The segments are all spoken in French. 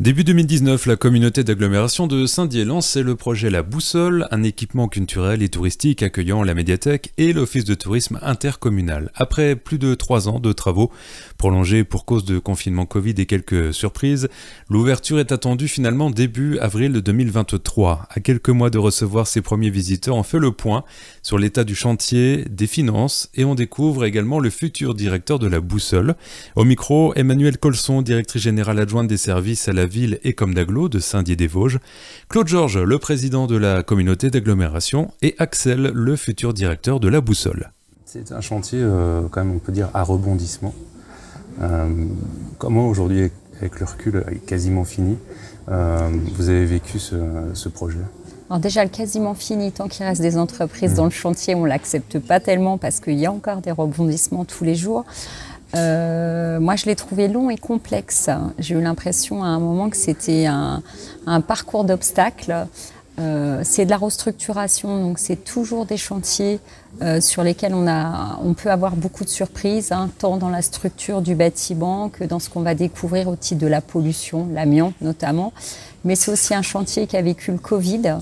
Début 2019, la communauté d'agglomération de Saint-Dié lançait le projet La Boussole, un équipement culturel et touristique accueillant la médiathèque et l'office de tourisme intercommunal. Après plus de 3 ans de travaux, prolongés pour cause de confinement Covid et quelques surprises, l'ouverture est attendue finalement début avril 2023. À quelques mois de recevoir ses premiers visiteurs, on fait le point sur l'état du chantier, des finances et on découvre également le futur directeur de La Boussole. Au micro, Emmanuelle Colson, directrice générale adjointe des services à la ville et comme d'agglo de Saint-Dié-des-Vosges, Claude Georges, le président de la communauté d'agglomération, et Axel, le futur directeur de La Boussole. C'est un chantier, quand même, on peut dire, à rebondissement. Comment aujourd'hui, avec le recul, quasiment fini, vous avez vécu ce projet ? Alors déjà, le quasiment fini, tant qu'il reste des entreprises dans le chantier, on ne l'accepte pas tellement parce qu'il y a encore des rebondissements tous les jours. Moi, je l'ai trouvé long et complexe. J'ai eu l'impression à un moment que c'était un parcours d'obstacles. C'est de la restructuration, donc c'est toujours des chantiers sur lesquels on peut avoir beaucoup de surprises, tant dans la structure du bâtiment que dans ce qu'on va découvrir au titre de la pollution, l'amiante notamment. Mais c'est aussi un chantier qui a vécu le Covid,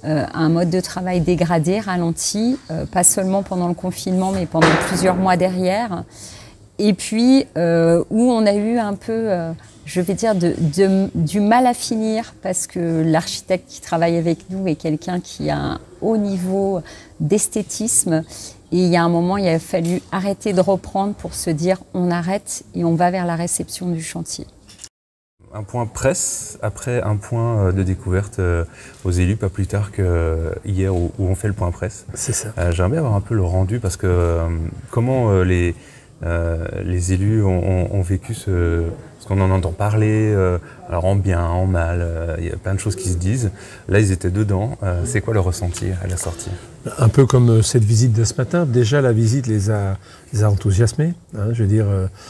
un mode de travail dégradé, ralenti, pas seulement pendant le confinement, mais pendant plusieurs mois derrière. Et puis, où on a eu un peu, je vais dire, du mal à finir parce que l'architecte qui travaille avec nous est quelqu'un qui a un haut niveau d'esthétisme. Et il y a un moment, il a fallu arrêter de reprendre pour se dire on arrête et on va vers la réception du chantier. Un point presse après un point de découverte aux élus, pas plus tard qu'hier où on fait le point presse. C'est ça. J'aimerais bien avoir un peu le rendu parce que comment les élus ont vécu parce qu'on en entend parler, alors en bien, en mal, il y a plein de choses qui se disent. Là, ils étaient dedans. C'est quoi le ressenti à la sortie ? Un peu comme cette visite de ce matin. Déjà, la visite les a enthousiasmés. Je veux dire,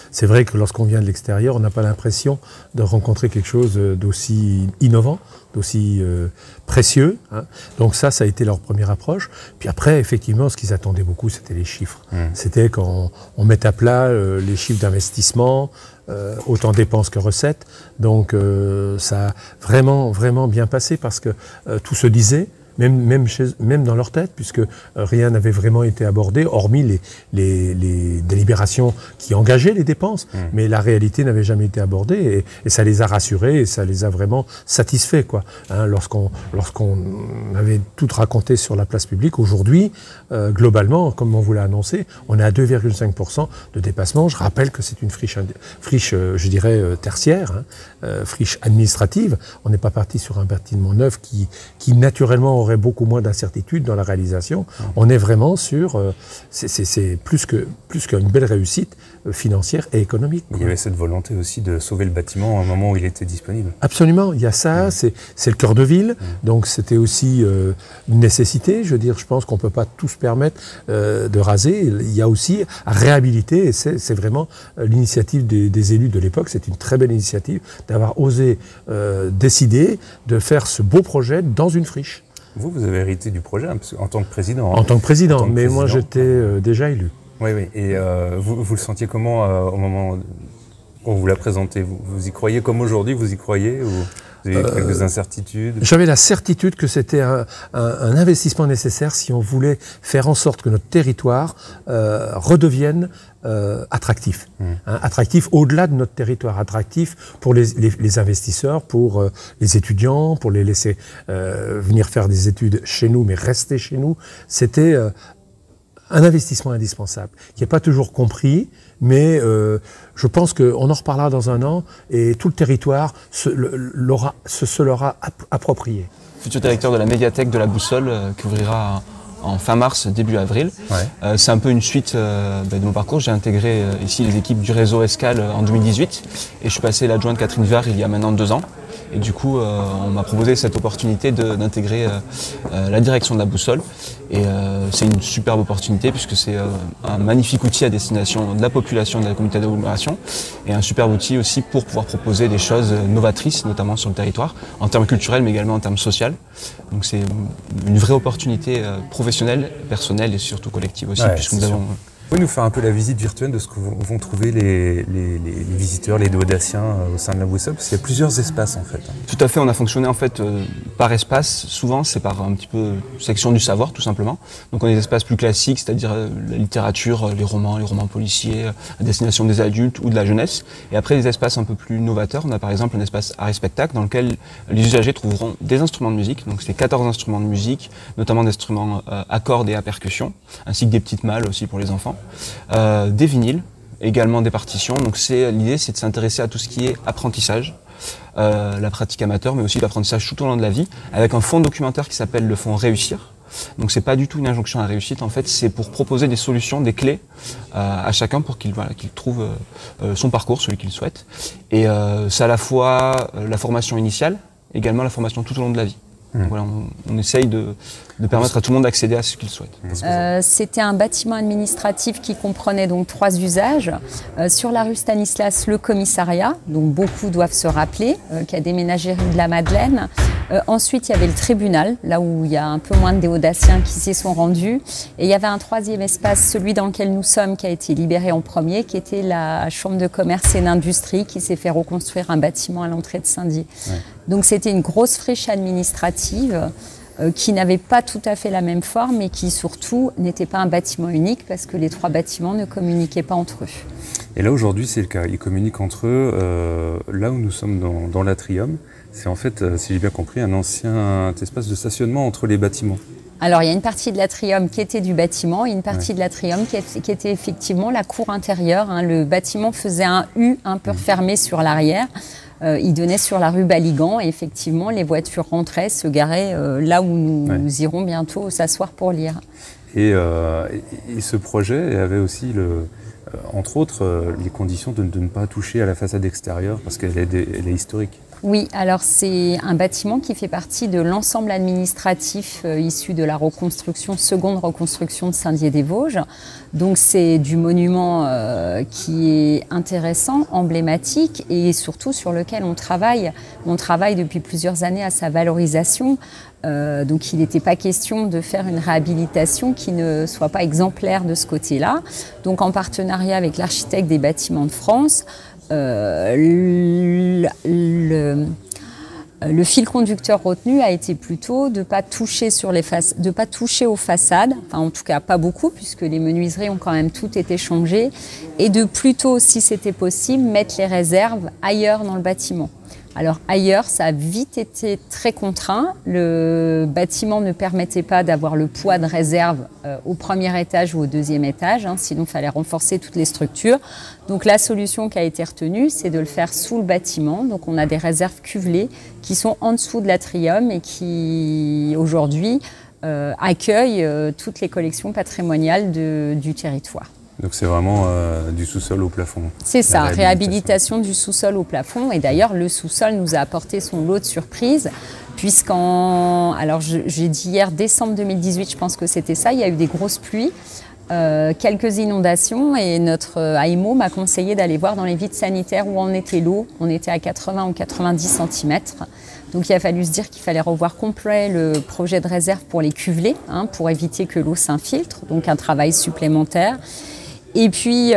c'est vrai que lorsqu'on vient de l'extérieur, on n'a pas l'impression de rencontrer quelque chose d'aussi innovant, d'aussi précieux. Donc ça a été leur première approche. Puis après, effectivement, ce qu'ils attendaient beaucoup, c'était les chiffres. C'était quand on met à plat les chiffres d'investissement, autant dépenses que recettes. Donc ça a vraiment, vraiment bien passé parce que tout se disait. Même dans leur tête, puisque rien n'avait vraiment été abordé, hormis les délibérations qui engageaient les dépenses, mais la réalité n'avait jamais été abordée, et ça les a rassurés, et ça les a vraiment satisfaits, quoi. Lorsqu'on avait tout raconté sur la place publique, aujourd'hui, globalement, comme on vous l'a annoncé, on est à 2,5% de dépassement. Je rappelle que c'est une friche, je dirais, tertiaire, friche administrative. On n'est pas parti sur un bâtiment neuf qui naturellement aurait beaucoup moins d'incertitudes dans la réalisation. On est vraiment sur... c'est plus qu'une belle réussite financière et économique. Il y avait cette volonté aussi de sauver le bâtiment à un moment où il était disponible. Absolument, il y a ça, c'est le cœur de ville, donc c'était aussi une nécessité. Je veux dire, je pense qu'on ne peut pas tout se permettre de raser. Il y a aussi à réhabiliter, et c'est vraiment l'initiative des élus de l'époque. C'est une très belle initiative d'avoir osé décider de faire ce beau projet dans une friche. Vous avez hérité du projet en tant que président. En tant que président, mais moi j'étais déjà élu. Oui. Et vous le sentiez comment au moment où on vous l'a présenté ? Vous y croyez comme aujourd'hui, vous y croyez ou vous avez quelques incertitudes ? J'avais la certitude que c'était un investissement nécessaire si on voulait faire en sorte que notre territoire redevienne attractif. Attractif au-delà de notre territoire, attractif pour les investisseurs, pour les étudiants, pour les laisser venir faire des études chez nous, mais rester chez nous. C'était un investissement indispensable, qui n'est pas toujours compris, mais je pense qu'on en reparlera dans un an et tout le territoire se l'aura approprié. Futur directeur de la médiathèque de La Boussole qui ouvrira en fin mars, début avril. C'est un peu une suite de mon parcours. J'ai intégré ici les équipes du réseau Escale en 2018 et je suis passé l'adjointe Catherine Var il y a maintenant 2 ans. Et du coup, on m'a proposé cette opportunité d'intégrer la direction de La Boussole. Et c'est une superbe opportunité puisque c'est un magnifique outil à destination de la population de la communauté d'agglomération et un superbe outil aussi pour pouvoir proposer des choses novatrices, notamment sur le territoire, en termes culturels mais également en termes sociaux. Donc c'est une vraie opportunité professionnelle, personnelle et surtout collective aussi, puisque nous avons Vous nous faire un peu la visite virtuelle de ce que vont trouver les visiteurs, les duodéciens au sein de la boussole, parce qu'il y a plusieurs espaces en fait. Tout à fait, on a fonctionné en fait par espace, souvent c'est par un petit peu section du savoir tout simplement. Donc on a des espaces plus classiques, c'est-à-dire la littérature, les romans policiers, à destination des adultes ou de la jeunesse. Et après des espaces un peu plus novateurs, on a par exemple un espace art et spectacle dans lequel les usagers trouveront des instruments de musique, donc c'est 14 instruments de musique, notamment des instruments à cordes et à percussion, ainsi que des petites malles aussi pour les enfants. Des vinyles, également des partitions. Donc l'idée, c'est de s'intéresser à tout ce qui est apprentissage, la pratique amateur, mais aussi l'apprentissage tout au long de la vie, avec un fonds documentaire qui s'appelle le fonds Réussir. Donc c'est pas du tout une injonction à la réussite, en fait, c'est pour proposer des solutions, des clés à chacun pour qu'il trouve son parcours, celui qu'il souhaite. Et c'est à la fois la formation initiale, également la formation tout au long de la vie. Donc voilà, on essaye de permettre à tout le monde d'accéder à ce qu'il souhaite. C'était un bâtiment administratif qui comprenait donc 3 usages. Sur la rue Stanislas, le commissariat, dont beaucoup doivent se rappeler, qui a déménagé rue de la Madeleine. Ensuite, il y avait le tribunal, là où il y a un peu moins de déodaciens qui s'y sont rendus. Et il y avait un 3e espace, celui dans lequel nous sommes, qui a été libéré en premier, qui était la chambre de commerce et d'industrie, qui s'est fait reconstruire un bâtiment à l'entrée de Saint-Dié. Ouais. Donc c'était une grosse friche administrative qui n'avait pas tout à fait la même forme et qui surtout n'était pas un bâtiment unique parce que les 3 bâtiments ne communiquaient pas entre eux. Et là aujourd'hui c'est le cas, ils communiquent entre eux. Là où nous sommes dans l'atrium, c'est en fait, si j'ai bien compris, un ancien espace de stationnement entre les bâtiments. Alors il y a une partie de l'atrium qui était du bâtiment et une partie de l'atrium qui était effectivement la cour intérieure. Hein. Le bâtiment faisait un U un peu refermé sur l'arrière. Il donnait sur la rue Baligan et effectivement les voitures rentraient, se garaient là où nous irons bientôt s'asseoir pour lire. Et ce projet avait aussi, entre autres, les conditions de ne pas toucher à la façade extérieure parce qu'elle est historique. Oui, alors c'est un bâtiment qui fait partie de l'ensemble administratif issu de la seconde reconstruction de Saint-Dié-des-Vosges. Donc c'est du monument qui est intéressant, emblématique et surtout sur lequel on travaille. On travaille depuis plusieurs années à sa valorisation. Donc il n'était pas question de faire une réhabilitation qui ne soit pas exemplaire de ce côté-là. Donc en partenariat avec l'architecte des bâtiments de France, le fil conducteur retenu a été plutôt de ne pas toucher aux façades, enfin en tout cas pas beaucoup puisque les menuiseries ont quand même toutes été changées, et de plutôt, si c'était possible, mettre les réserves ailleurs dans le bâtiment. Alors ailleurs, ça a vite été très contraint. Le bâtiment ne permettait pas d'avoir le poids de réserve au premier étage ou au 2e étage, hein, sinon il fallait renforcer toutes les structures. Donc la solution qui a été retenue, c'est de le faire sous le bâtiment. Donc on a des réserves cuvelées qui sont en dessous de l'atrium et qui aujourd'hui accueillent toutes les collections patrimoniales du territoire. Donc c'est vraiment du sous-sol au plafond. C'est ça, réhabilitation du sous-sol au plafond. Et d'ailleurs, le sous-sol nous a apporté son lot de surprises, alors j'ai dit hier, décembre 2018, je pense que c'était ça, il y a eu des grosses pluies, quelques inondations, et notre AEMO m'a conseillé d'aller voir dans les vides sanitaires où en était l'eau. On était à 80 ou 90 cm. Donc il a fallu se dire qu'il fallait revoir complet le projet de réserve pour les cuvelés, hein, pour éviter que l'eau s'infiltre, donc un travail supplémentaire. Et puis,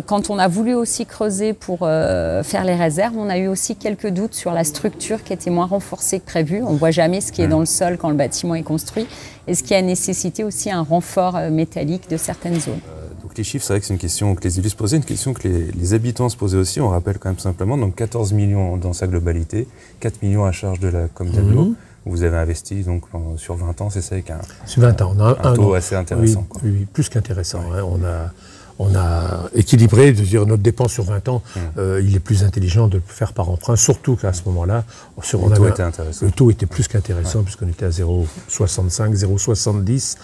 quand on a voulu aussi creuser pour faire les réserves, on a eu aussi quelques doutes sur la structure qui était moins renforcée que prévu. On ne voit jamais ce qui est dans le sol quand le bâtiment est construit, et ce qui a nécessité aussi un renfort métallique de certaines zones. Donc les chiffres, c'est vrai que c'est une question que les élus se posaient, une question que les habitants se posaient aussi. On rappelle quand même simplement, donc 14 millions dans sa globalité, 4 millions à charge de la Comtablo. Vous avez investi donc sur 20 ans, c'est ça, avec sur 20 ans, on a un taux assez intéressant. Oui, plus qu'intéressant. Ouais. Hein, on a équilibré, de dire notre dépense sur 20 ans, il est plus intelligent de le faire par emprunt, surtout qu'à ce moment-là, le taux était plus qu'intéressant, puisqu'on était à 0,65, 0,70,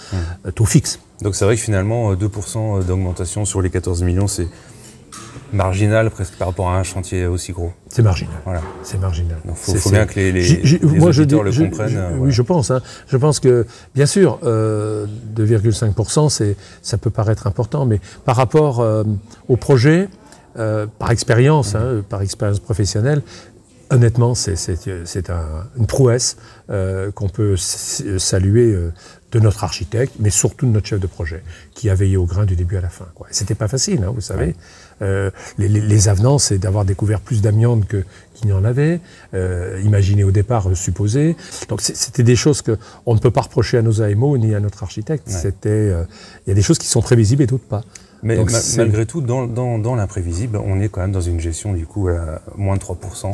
taux fixe. Donc c'est vrai que finalement, 2% d'augmentation sur les 14 millions, c'est marginal presque par rapport à un chantier aussi gros. C'est marginal. Voilà. C'est marginal. Il faut bien que les auditeurs le comprennent. Oui, je pense. Hein. Je pense que, bien sûr, 2,5%, ça peut paraître important, mais par rapport au projet, par expérience professionnelle, honnêtement, c'est une prouesse qu'on peut saluer de notre architecte, mais surtout de notre chef de projet, qui a veillé au grain du début à la fin, quoi. C'était pas facile, hein, vous savez. Les avenants, c'est d'avoir découvert plus d'amiante qu'il n'y en avait, imaginé au départ, supposé. Donc c'était des choses qu'on ne peut pas reprocher à nos AMO ni à notre architecte. Il y a des choses qui sont prévisibles et d'autres pas. Mais malgré tout, dans l'imprévisible, on est quand même dans une gestion du coup à moins de 3%.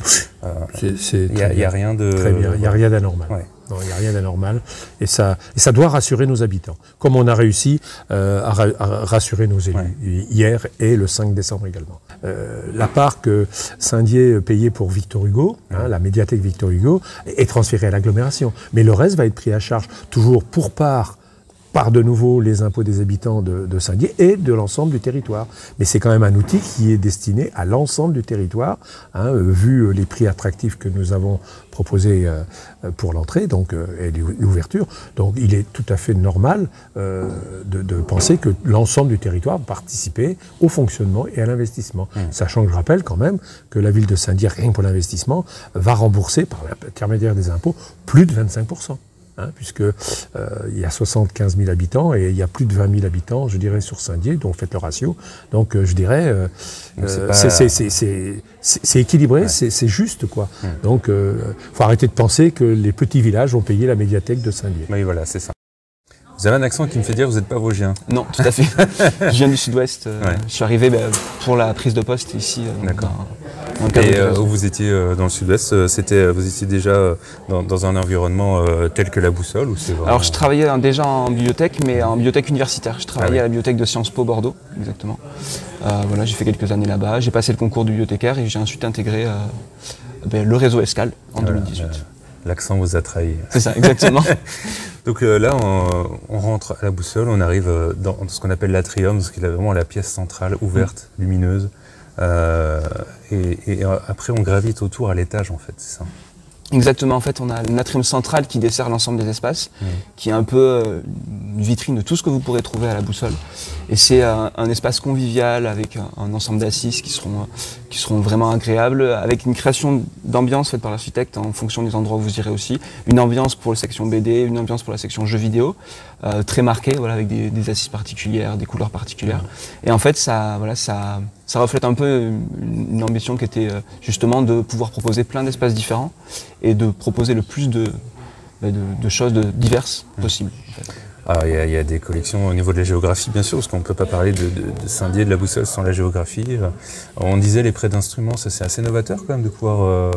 Il n'y a rien de... Très bien, il n'y a rien d'anormal. Ouais. Non, il n'y a rien d'anormal. Et ça doit rassurer nos habitants. Comme on a réussi à rassurer nos élus hier et le 5 décembre également. La part que Saint-Dié payait pour Victor Hugo, la médiathèque Victor Hugo, est transférée à l'agglomération. Mais le reste va être pris à charge, toujours pour part par de nouveau les impôts des habitants de Saint-Dié et de l'ensemble du territoire. Mais c'est quand même un outil qui est destiné à l'ensemble du territoire, vu les prix attractifs que nous avons proposés pour l'entrée et l'ouverture. Donc il est tout à fait normal de penser que l'ensemble du territoire va participer au fonctionnement et à l'investissement. Sachant que je rappelle quand même que la ville de Saint-Dié, rien que pour l'investissement, va rembourser par l'intermédiaire des impôts plus de 25%. Puisque il y a 75 000 habitants et il y a plus de 20 000 habitants, je dirais, sur Saint-Dié, donc faites le ratio. Donc je dirais, c'est équilibré, c'est juste, quoi. Donc faut arrêter de penser que les petits villages vont payer la médiathèque de Saint-Dié. Oui, voilà, c'est ça. Vous avez un accent qui me fait dire que vous n'êtes pas vosgien. Non, tout à fait. Je viens du sud-ouest. Je suis arrivé pour la prise de poste ici. D'accord. Et où vous étiez dans le sud-ouest, vous étiez déjà dans un environnement tel que la Boussole ou c'est vraiment... Alors je travaillais déjà en bibliothèque, mais en bibliothèque universitaire. Je travaillais à la bibliothèque de Sciences Po Bordeaux, exactement. Voilà, j'ai fait quelques années là-bas. J'ai passé le concours de bibliothécaire et j'ai ensuite intégré le réseau Escale en 2018. L'accent vous a trahi. C'est ça, exactement. Donc là, on rentre à la Boussole, on arrive dans ce qu'on appelle l'atrium, ce qui est vraiment la pièce centrale, ouverte, lumineuse. Et après, on gravite autour à l'étage, en fait, c'est ça? Exactement, en fait, on a un atrium central qui dessert l'ensemble des espaces, qui est un peu une vitrine de tout ce que vous pourrez trouver à la Boussole. Et c'est un espace convivial avec un ensemble d'assises qui seront vraiment agréables, avec une création d'ambiance faite par l'architecte en fonction des endroits où vous irez aussi. Une ambiance pour la section BD, une ambiance pour la section jeux vidéo, très marquée, voilà, avec des assises particulières, des couleurs particulières. Et en fait, ça reflète un peu une ambition qui était justement de pouvoir proposer plein d'espaces différents et de proposer le plus de choses diverses possibles. En fait. Alors il y a des collections au niveau de la géographie, bien sûr, parce qu'on ne peut pas parler de Saint-Dié, de la Boussole sans la géographie. On disait les prêts d'instruments, ça c'est assez novateur quand même de pouvoir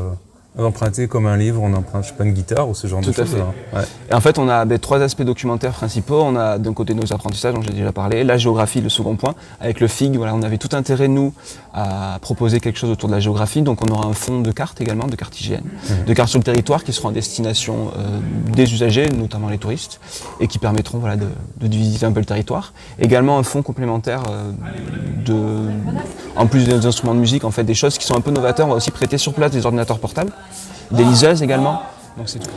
emprunter comme un livre, on emprunte, je sais pas, une guitare ou ce genre de choses. Tout à fait. Ouais. Et en fait, on a trois aspects documentaires principaux. On a d'un côté nos apprentissages, dont j'ai déjà parlé, la géographie, le second point. Avec le FIG, voilà, on avait tout intérêt, nous, à proposer quelque chose autour de la géographie. Donc on aura un fond de cartes également, de cartes IGN, de cartes sur le territoire qui seront à destination des usagers, notamment les touristes, et qui permettront de visiter un peu le territoire. Également un fond complémentaire en plus des instruments de musique, en fait, des choses qui sont un peu novateurs. On va aussi prêter sur place des ordinateurs portables. Des liseuses également, donc c'est tout.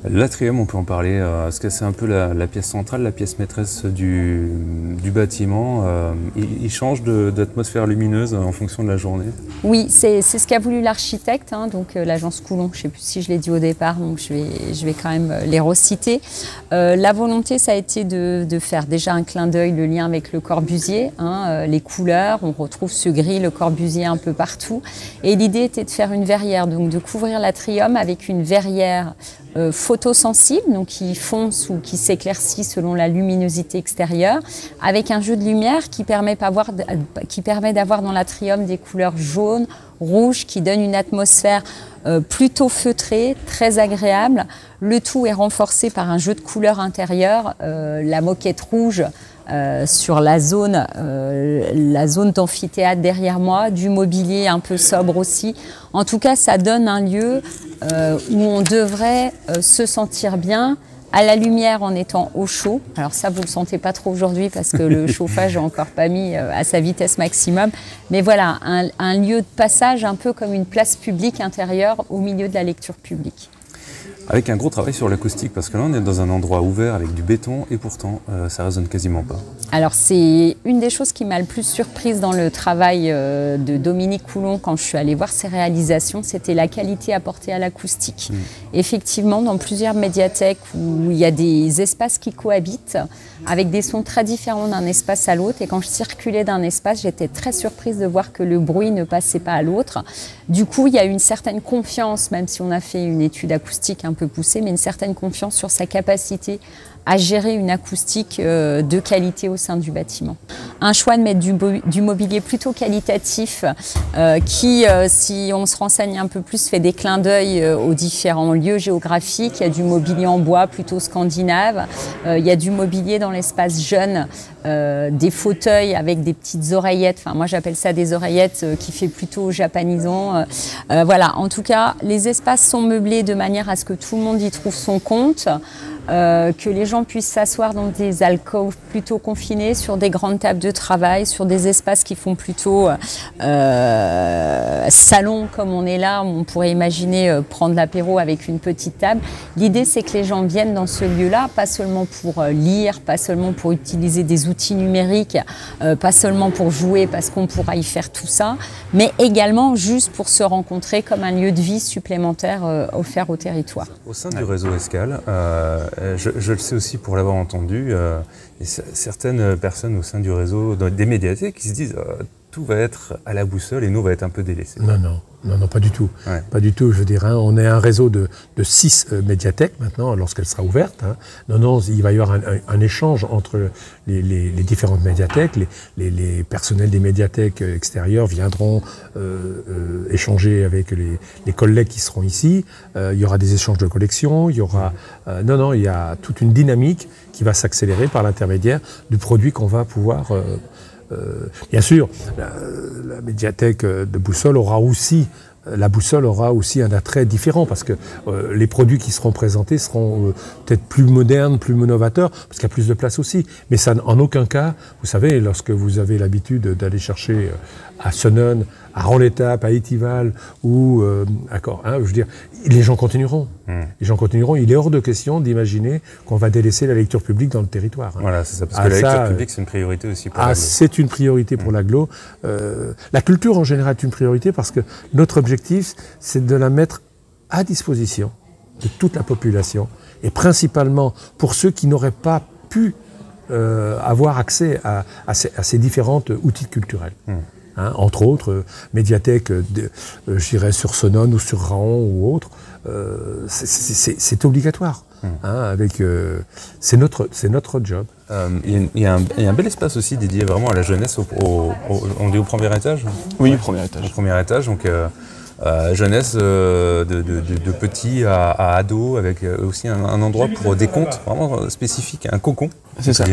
L'atrium, on peut en parler, parce que c'est un peu la pièce centrale, la pièce maîtresse du bâtiment. Il change d'atmosphère lumineuse en fonction de la journée. Oui, c'est ce qu'a voulu l'architecte, donc l'agence Coulon. Je ne sais plus si je l'ai dit au départ, donc je vais quand même les reciter. La volonté, ça a été de faire déjà un clin d'œil, le lien avec le Corbusier, les couleurs, on retrouve ce gris, le Corbusier un peu partout. Et l'idée était de faire une verrière, donc de couvrir l'atrium avec une verrière photosensible, donc qui fonce ou qui s'éclaircit selon la luminosité extérieure, avec un jeu de lumière qui permet d'avoir dans l'atrium des couleurs jaunes, rouges, qui donnent une atmosphère plutôt feutrée, très agréable. Le tout est renforcé par un jeu de couleurs intérieures, la moquette rouge sur la zone d'amphithéâtre derrière moi, du mobilier un peu sobre aussi. En tout cas, ça donne un lieu où on devrait se sentir bien, à la lumière en étant au chaud. Alors ça, vous ne le sentez pas trop aujourd'hui parce que le chauffage n'est encore pas mis à sa vitesse maximum. Mais voilà, un lieu de passage un peu comme une place publique intérieure au milieu de la lecture publique. Avec un gros travail sur l'acoustique, parce que là on est dans un endroit ouvert avec du béton et pourtant ça résonne quasiment pas. Alors c'est une des choses qui m'a le plus surprise dans le travail de Dominique Coulon quand je suis allée voir ses réalisations, c'était la qualité apportée à l'acoustique. Effectivement, dans plusieurs médiathèques où il y a des espaces qui cohabitent avec des sons très différents d'un espace à l'autre, et quand je circulais d'un espace, j'étais très surprise de voir que le bruit ne passait pas à l'autre. Du coup, il y a une certaine confiance, même si on a fait une étude acoustique un peu poussée, mais une certaine confiance sur sa capacité à gérer une acoustique de qualité au sein du bâtiment. Un choix de mettre du mobilier plutôt qualitatif qui, si on se renseigne un peu plus, fait des clins d'œil aux différents lieux géographiques. Il y a du mobilier en bois plutôt scandinave, il y a du mobilier dans l'espace jeune, des fauteuils avec des petites oreillettes, enfin moi j'appelle ça des oreillettes qui fait plutôt japanisant. Voilà, en tout cas, les espaces sont meublés de manière à ce que tout le monde y trouve son compte. Que les gens puissent s'asseoir dans des alcôves plutôt confinés, sur des grandes tables de travail, sur des espaces qui font plutôt salon comme on est là, on pourrait imaginer prendre l'apéro avec une petite table. L'idée c'est que les gens viennent dans ce lieu-là, pas seulement pour lire, pas seulement pour utiliser des outils numériques, pas seulement pour jouer parce qu'on pourra y faire tout ça, mais également juste pour se rencontrer comme un lieu de vie supplémentaire offert au territoire. Au sein du réseau Escale, je le sais aussi pour l'avoir entendu, et certaines personnes au sein du réseau, des médiathèques, qui se disent tout va être à la boussole et nous on va être un peu délaissés. Non, pas du tout. Ouais. Pas du tout, je veux dire. Hein, on est un réseau de 6 médiathèques maintenant, lorsqu'elle sera ouverte. Hein. Non, il va y avoir un échange entre les différentes médiathèques. Les personnels des médiathèques extérieures viendront échanger avec les collègues qui seront ici. Il y aura des échanges de collections. Il y aura... il y a toute une dynamique qui va s'accélérer par l'intermédiaire du produit qu'on va pouvoir... bien sûr, la médiathèque de Boussole aura aussi, la Boussole aura aussi un attrait différent parce que les produits qui seront présentés seront peut-être plus modernes, plus novateurs, parce qu'il y a plus de place aussi. Mais ça, en aucun cas, vous savez, lorsque vous avez l'habitude d'aller chercher à Senones, à Ranlétape, à Étival, ou je veux dire, les gens continueront. Les gens continueront. Il est hors de question d'imaginer qu'on va délaisser la lecture publique dans le territoire. Hein. Voilà, c'est ça. Parce que la lecture publique, c'est une priorité aussi pour l'agglo. C'est une priorité pour l'agglo. La culture, en général, est une priorité parce que notre objectif, c'est de la mettre à disposition de toute la population, et principalement pour ceux qui n'auraient pas pu avoir accès à ces différents outils culturels. Hein, entre autres, médiathèque, je dirais sur Senones ou sur Raon ou autre, c'est obligatoire. Hein, c'est notre job. Il y a un bel espace aussi dédié vraiment à la jeunesse, on dit au premier étage. Oui, au premier étage. Au premier étage, donc jeunesse de petits à ados, avec aussi un endroit pour des contes vraiment spécifiques, un cocon. C'est ça.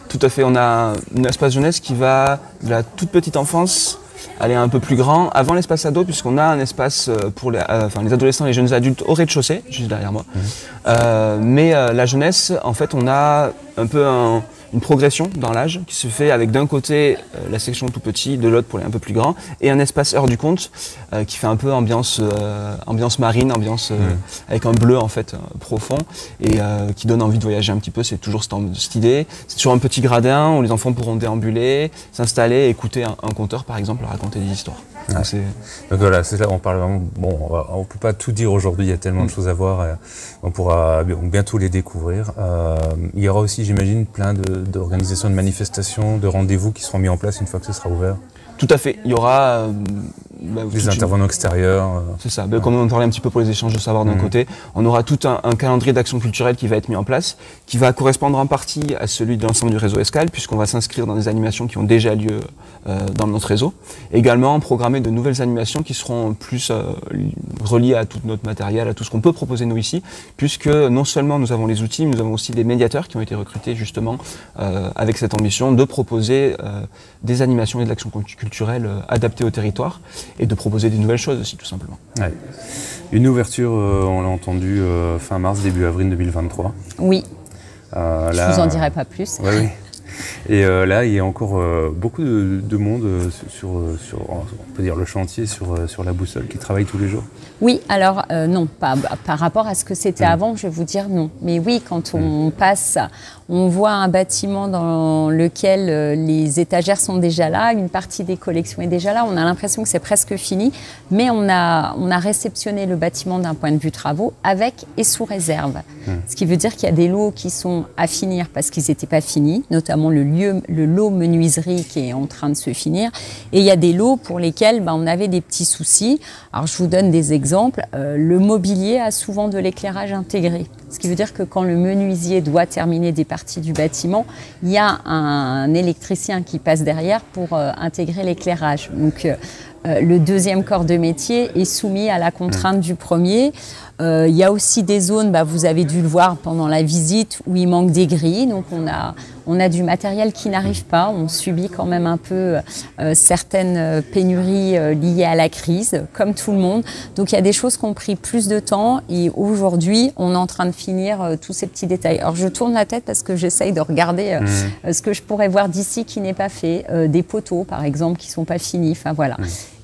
Tout à fait, on a un espace jeunesse qui va de la toute petite enfance aller un peu plus grand, avant l'espace ado, puisqu'on a un espace pour les adolescents et les jeunes adultes au rez-de-chaussée, juste derrière moi. Mais la jeunesse, en fait, on a un peu une progression dans l'âge qui se fait avec d'un côté la section tout petit, de l'autre pour les un peu plus grands, et un espace heure du compte qui fait un peu ambiance marine, avec un bleu en fait profond, et qui donne envie de voyager un petit peu. C'est toujours cette idée. C'est toujours un petit gradin où les enfants pourront déambuler, s'installer, écouter un conteur par exemple raconter des histoires. Donc voilà, c'est là on parle vraiment. Bon, on peut pas tout dire aujourd'hui. Il y a tellement de choses à voir. On pourra bientôt les découvrir. Il y aura aussi, j'imagine, plein d'organisations de manifestations, de rendez-vous qui seront mis en place une fois que ce sera ouvert. Tout à fait. Il y aura des intervenants extérieurs. C'est ça. Comme on en parlait un petit peu pour les échanges de savoir d'un côté, on aura tout un calendrier d'action culturelle qui va être mis en place, qui va correspondre en partie à celui de l'ensemble du réseau Escale, puisqu'on va s'inscrire dans des animations qui ont déjà lieu dans notre réseau. Également, programmer de nouvelles animations qui seront plus reliées à tout notre matériel, à tout ce qu'on peut proposer nous ici, puisque non seulement nous avons les outils, mais nous avons aussi des médiateurs qui ont été recrutés justement avec cette ambition de proposer des animations et de l'action culturelle adaptées au territoire, et de proposer des nouvelles choses aussi, tout simplement. Ouais. Une ouverture, on l'a entendu, fin mars, début avril 2023. Oui. Je vous en dirai pas plus. Oui. Et là, il y a encore beaucoup de monde sur, on peut dire, le chantier, sur la boussole, qui travaille tous les jours. Oui, alors non, pas par rapport à ce que c'était avant, je vais vous dire non. Mais oui, quand on passe, on voit un bâtiment dans lequel les étagères sont déjà là, une partie des collections est déjà là, on a l'impression que c'est presque fini, mais on a réceptionné le bâtiment d'un point de vue travaux avec et sous réserve. Ce qui veut dire qu'il y a des lots qui sont à finir parce qu'ils n'étaient pas finis, notamment le lot menuiserie qui est en train de se finir, et il y a des lots pour lesquels on avait des petits soucis. Alors je vous donne des exemples. Le mobilier a souvent de l'éclairage intégré. Ce qui veut dire que quand le menuisier doit terminer des parties du bâtiment, il y a un électricien qui passe derrière pour intégrer l'éclairage. Donc le deuxième corps de métier est soumis à la contrainte du premier. Il y a aussi des zones, vous avez dû le voir pendant la visite, où il manque des grilles. Donc on a du matériel qui n'arrive pas. On subit quand même un peu certaines pénuries liées à la crise, comme tout le monde. Donc il y a des choses qui ont pris plus de temps. Et aujourd'hui, on est en train de finir tous ces petits détails. Alors je tourne la tête parce que j'essaye de regarder ce que je pourrais voir d'ici qui n'est pas fait. Des poteaux, par exemple, qui ne sont pas finis. Enfin voilà.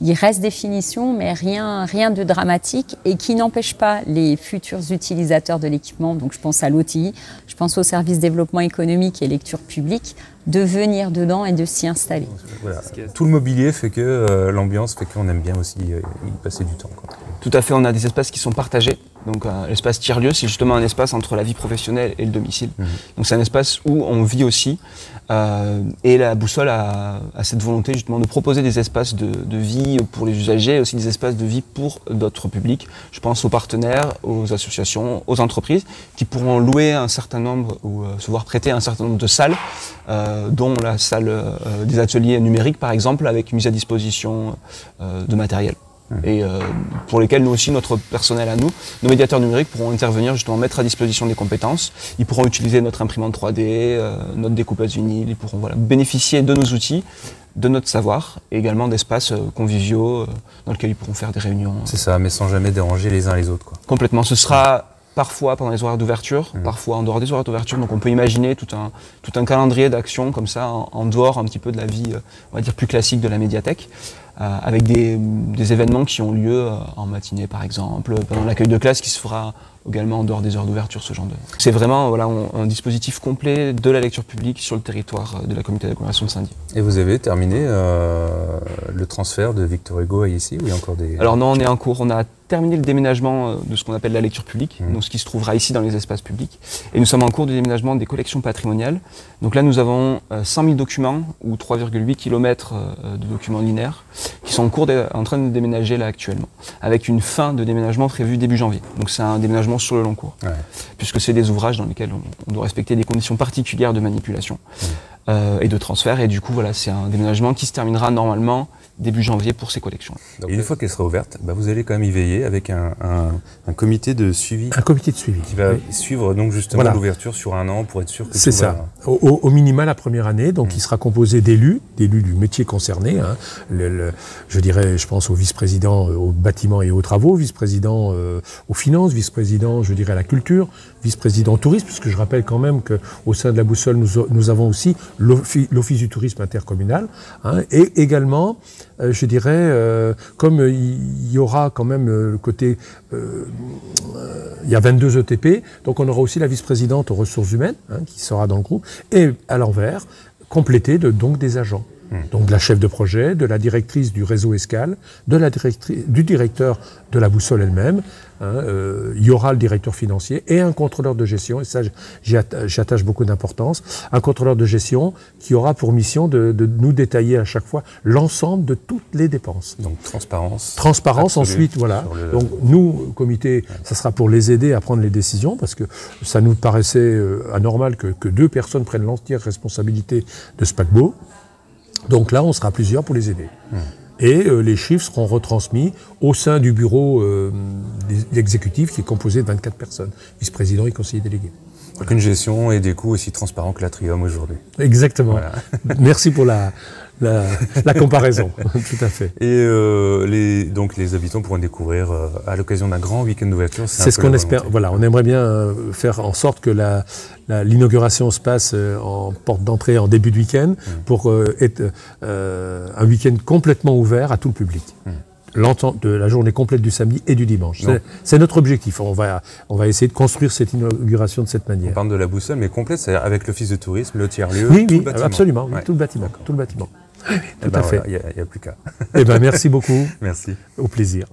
Il reste des finitions, mais rien de dramatique et qui n'empêche pas les futurs utilisateurs de l'équipement, donc je pense à l'OTI, je pense au service développement économique et lecture publique, de venir dedans et de s'y installer. Voilà. Tout le mobilier fait que l'ambiance fait qu'on aime bien aussi y passer du temps, quoi. Tout à fait, on a des espaces qui sont partagés. Donc l'espace tiers-lieu, c'est justement un espace entre la vie professionnelle et le domicile. Donc c'est un espace où on vit aussi. Et la boussole a cette volonté justement de proposer des espaces de vie pour les usagers, aussi des espaces de vie pour d'autres publics. Je pense aux partenaires, aux associations, aux entreprises qui pourront louer un certain nombre ou se voir prêter un certain nombre de salles, dont la salle des ateliers numériques par exemple, avec une mise à disposition de matériel. Et pour lesquels nous aussi, notre personnel à nous, nos médiateurs numériques pourront intervenir, justement mettre à disposition des compétences. Ils pourront utiliser notre imprimante 3D, notre découpeuse vinyle, ils pourront bénéficier de nos outils, de notre savoir, et également d'espaces conviviaux dans lesquels ils pourront faire des réunions. C'est ça, mais sans jamais déranger les uns les autres, quoi. Complètement, ce sera parfois pendant les horaires d'ouverture, parfois en dehors des horaires d'ouverture, donc on peut imaginer tout un calendrier d'actions comme ça, en dehors un petit peu de la vie, on va dire, plus classique de la médiathèque. Avec des événements qui ont lieu en matinée par exemple, pendant l'accueil de classe qui se fera également en dehors des heures d'ouverture, ce genre de... C'est vraiment un dispositif complet de la lecture publique sur le territoire de la communauté d'agglomération de Saint-Dié. Et vous avez terminé le transfert de Victor Hugo à ici, ou il y a encore des... Alors non, on est en cours, on a terminé le déménagement de ce qu'on appelle la lecture publique, donc ce qui se trouvera ici dans les espaces publics, et nous sommes en cours de déménagement des collections patrimoniales. Donc là nous avons 100 000 documents, ou 3,8 km de documents linéaires, qui sont en train de déménager là actuellement, avec une fin de déménagement prévue début janvier. Donc c'est un déménagement sur le long cours, puisque c'est des ouvrages dans lesquels on doit respecter des conditions particulières de manipulation et de transfert, et du coup voilà, c'est un déménagement qui se terminera normalement début janvier pour ces collections. Et une fois qu'elle sera ouverte, vous allez quand même y veiller avec un comité de suivi. Un comité de suivi. Qui va suivre donc justement l'ouverture sur un an pour être sûr que c'est ça. Au minima la première année, donc il sera composé d'élus du métier concerné. Hein. Je dirais, je pense au vice-président au bâtiment et aux travaux, vice-président aux finances, vice-président, je dirais, à la culture, vice-président au tourisme, puisque je rappelle quand même qu'au sein de la boussole, nous avons aussi l'office du tourisme intercommunal, hein, et également, je dirais, comme il y aura quand même le côté, il y a 22 ETP, donc on aura aussi la vice-présidente aux ressources humaines, hein, qui sera dans le groupe, et à l'envers, complétée donc des agents. Donc de la chef de projet, de la directrice du réseau Escale, du directeur de la boussole elle-même. Hein, il y aura le directeur financier et un contrôleur de gestion, et ça j'attache beaucoup d'importance, un contrôleur de gestion qui aura pour mission de nous détailler à chaque fois l'ensemble de toutes les dépenses. Donc transparence. Transparence ensuite, voilà. Donc nous, comité, ça sera pour les aider à prendre les décisions, parce que ça nous paraissait anormal que deux personnes prennent l'entière responsabilité de ce paquebot. Donc là, on sera plusieurs pour les aider. Et les chiffres seront retransmis au sein du bureau exécutif qui est composé de 24 personnes, vice-président et conseiller délégué. Donc une gestion et des coûts aussi transparents que l'Atrium aujourd'hui. Exactement. Voilà. Merci pour la comparaison. Tout à fait. Et donc les habitants pourront découvrir à l'occasion d'un grand week-end d'ouverture. C'est ce qu'on espère. Voilà, on aimerait bien faire en sorte que l'inauguration se passe en porte d'entrée en début de week-end pour être un week-end complètement ouvert à tout le public. De la journée complète du samedi et du dimanche. C'est notre objectif. On va essayer de construire cette inauguration de cette manière. On parle de la boussole, mais complète, c'est-à-dire avec l'office de tourisme, le tiers-lieu, oui, tout le bâtiment. Absolument, tout le bâtiment. Tout le bâtiment. Tout à fait. Il n'y a plus qu'à. Merci beaucoup. Merci. Au plaisir.